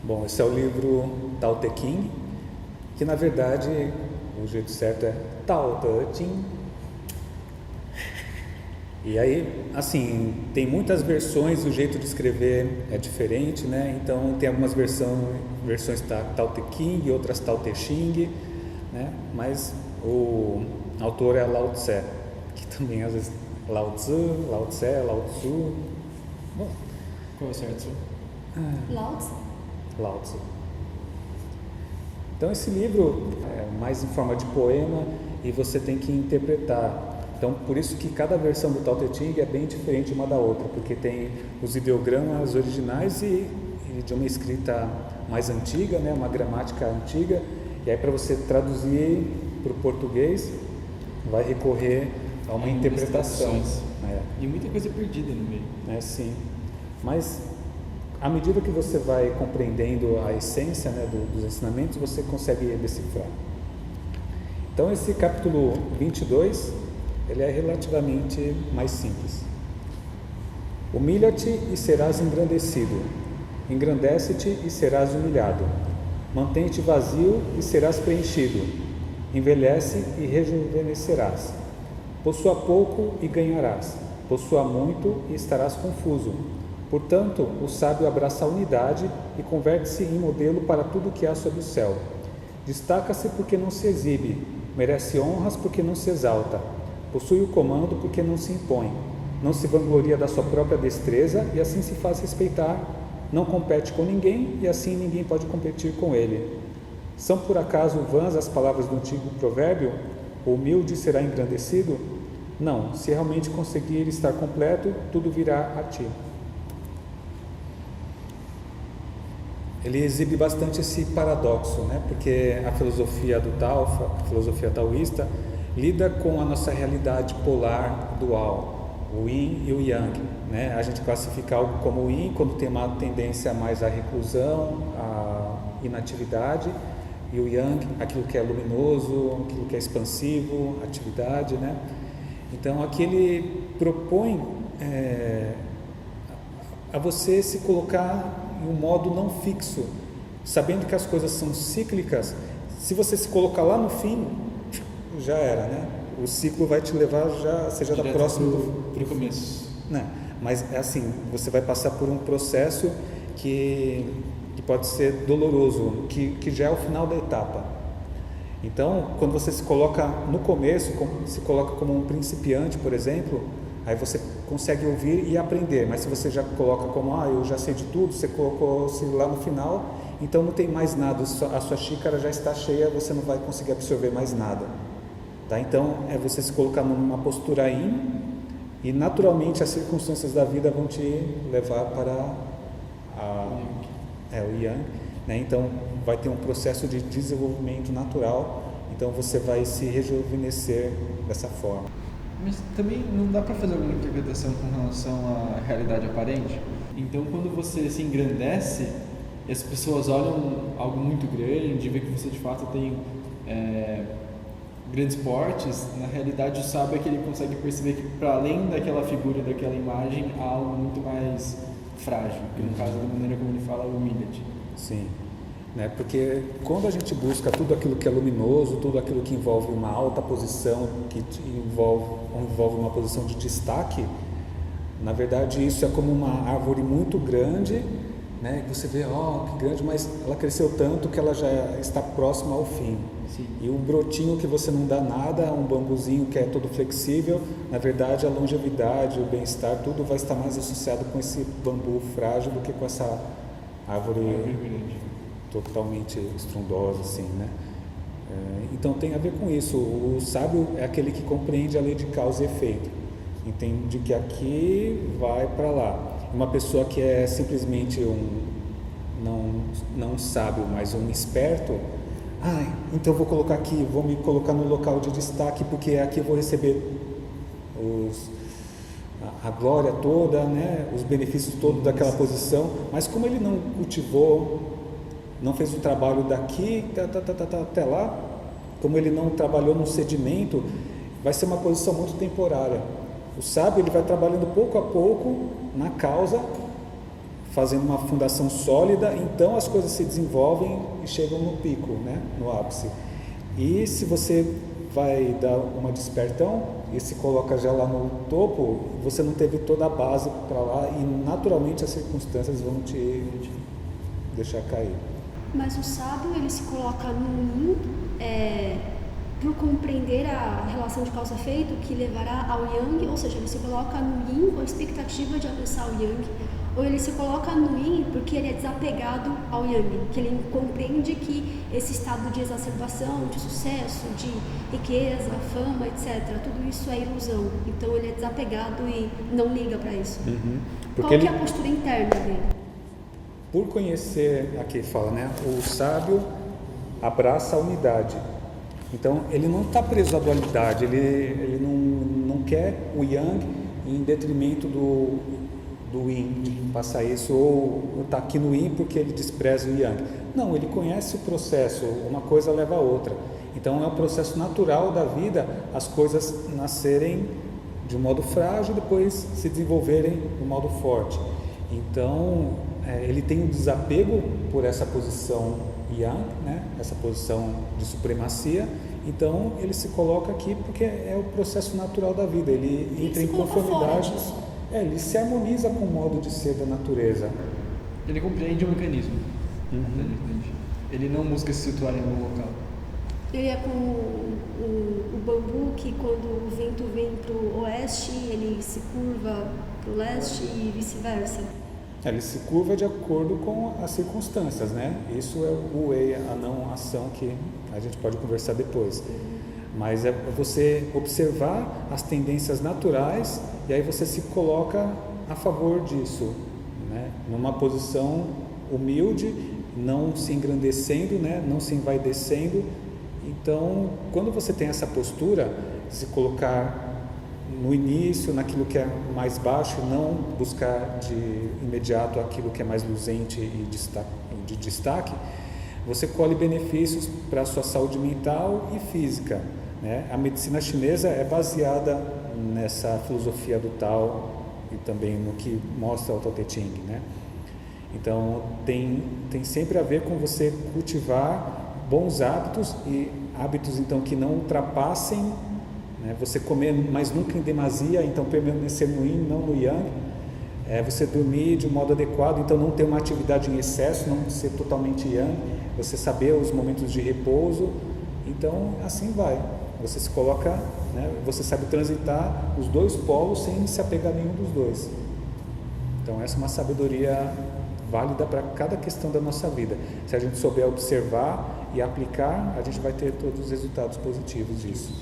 Bom, esse é o livro Tao Te Ching, que na verdade o jeito certo é Tao Te Ching. E aí, assim, tem muitas versões, o jeito de escrever é diferente, né? Então tem algumas versões Tao Te Ching e outras Tao Te Ching, né? Mas o autor é Lao Tse, que também às vezes Lao Tzu, Lao Tse, Lao Tzu. Bom, Qual é o certo? Lao Tzu. Lao Tzu. Então esse livro é mais em forma de poema e você tem que interpretar. Então por isso que cada versão do Tao Te Ching é bem diferente uma da outra, porque tem os ideogramas originais e de uma escrita mais antiga, né, uma gramática antiga, e aí para você traduzir para o português vai recorrer a uma interpretação. E muita coisa perdida no meio. Sim. Mas à medida que você vai compreendendo a essência, né, dos ensinamentos, você consegue decifrar. Então esse capítulo 22, ele é relativamente mais simples. Humilha-te e serás engrandecido. Engrandece-te e serás humilhado. Mantém-te vazio e serás preenchido. Envelhece e rejuvenescerás. Possua pouco e ganharás. Possua muito e estarás confuso. Portanto, o sábio abraça a unidade e converte-se em modelo para tudo que há sob o céu. Destaca-se porque não se exibe, merece honras porque não se exalta, possui o comando porque não se impõe, não se vangloria da sua própria destreza e assim se faz respeitar, não compete com ninguém e assim ninguém pode competir com ele. São por acaso vãs as palavras do antigo provérbio, o humilde será engrandecido? Não, se realmente conseguir estar completo, tudo virá a ti. Ele exibe bastante esse paradoxo, né? Porque a filosofia do Tao, a filosofia taoísta, lida com a nossa realidade polar dual, o Yin e o Yang, né? A gente classifica algo como Yin quando tem uma tendência mais à reclusão, à inatividade, e o Yang, aquilo que é luminoso, aquilo que é expansivo, atividade, né? Então aqui ele propõe a você se colocar em um modo não fixo, sabendo que as coisas são cíclicas. Se você se colocar lá no fim, já era, né? O ciclo vai te levar seja da próxima para o começo, né? Mas é assim, você vai passar por um processo que pode ser doloroso, que já é o final da etapa. Então, quando você se coloca no começo, se coloca como um principiante, por exemplo, aí você consegue ouvir e aprender. Mas se você já coloca como, eu já sei de tudo, você colocou-se lá no final, então não tem mais nada, a sua xícara já está cheia, você não vai conseguir absorver mais nada. Tá? Então, é você se colocar numa postura Yin e naturalmente as circunstâncias da vida vão te levar para o Yang, né? Então, vai ter um processo de desenvolvimento natural, então você vai se rejuvenescer dessa forma. Mas também não dá para fazer alguma interpretação com relação à realidade aparente? Então, quando você se engrandece, e as pessoas olham algo muito grande, vê que você de fato tem grandes portes, na realidade o sábio é que ele consegue perceber que para além daquela figura, daquela imagem, há algo muito mais frágil, que no caso da maneira como ele fala, humilha-te. Sim, né? Porque quando a gente busca tudo aquilo que é luminoso, tudo aquilo que envolve uma alta posição, que envolve uma posição de destaque, na verdade isso é como uma árvore muito grande, né? Você vê, que grande, mas ela cresceu tanto que ela já está próxima ao fim. Sim. E um brotinho que você não dá nada, um bambuzinho que é todo flexível, na verdade a longevidade, o bem-estar, tudo vai estar mais associado com esse bambu frágil do que com essa árvore totalmente estrondosa, assim, né? Então tem a ver com isso. O sábio é aquele que compreende a lei de causa e efeito, entende que aqui vai para lá. Uma pessoa que é simplesmente não um sábio, mas um esperto, então vou colocar aqui, vou me colocar no local de destaque, porque aqui eu vou receber a glória toda, né? Os benefícios todos daquela posição, mas como ele não cultivou, não fez o trabalho daqui até lá, como ele não trabalhou no sedimento, vai ser uma posição muito temporária. O sábio, ele vai trabalhando pouco a pouco na causa, fazendo uma fundação sólida, então as coisas se desenvolvem e chegam no pico, né? No ápice. E se você vai dar uma despertão e se coloca já lá no topo, você não teve toda a base para lá e naturalmente as circunstâncias vão te deixar cair. Mas o sábio, ele se coloca no yin, por compreender a relação de causa-efeito que levará ao yang, ou seja, ele se coloca no yin com a expectativa de alcançar o yang, ou ele se coloca no yin porque ele é desapegado ao yang, que ele compreende que esse estado de exacerbação, de sucesso, de riqueza, fama, etc., tudo isso é ilusão. Então ele é desapegado e não liga para isso. Qual que é a postura interna dele? Por conhecer, aqui fala, né? O sábio abraça a unidade. Então ele não está preso à dualidade, ele não quer o yang em detrimento do yin, de passar isso, ou está aqui no yin porque ele despreza o yang. Não, ele conhece o processo, uma coisa leva a outra. Então é um processo natural da vida, as coisas nascerem de um modo frágil, depois se desenvolverem de um modo forte. Então ele tem um desapego por essa posição yang, né? Essa posição de supremacia. Então ele se coloca aqui porque é o processo natural da vida, ele entra em conformidade. Ele se harmoniza com o modo de ser da natureza. Ele compreende o mecanismo. Ele não busca se situar em algum local. Ele é como o bambu que quando o vento vem para o oeste, ele se curva para o leste e vice-versa. Ele se curva de acordo com as circunstâncias, né? Isso é o wei, a não ação, que a gente pode conversar depois. Mas é você observar as tendências naturais e aí você se coloca a favor disso, né? Numa posição humilde, não se engrandecendo, né? Não se envaidecendo. Então, quando você tem essa postura de se colocar no início, naquilo que é mais baixo, não buscar de imediato aquilo que é mais luzente e de destaque, você colhe benefícios para a sua saúde mental e física, né? A medicina chinesa é baseada nessa filosofia do Tao e também no que mostra o Tao Te Ching, né? Então tem sempre a ver com você cultivar bons hábitos e hábitos então que não ultrapassem, né? Você comer, mas nunca em demasia, então permanecer no yin, não no yang. Você dormir de um modo adequado, então não ter uma atividade em excesso, não ser totalmente yang, você saber os momentos de repouso, então assim vai, você se coloca, né, você sabe transitar os dois polos sem se apegar a nenhum dos dois. Então essa é uma sabedoria válida para cada questão da nossa vida. Se a gente souber observar e aplicar, a gente vai ter todos os resultados positivos disso.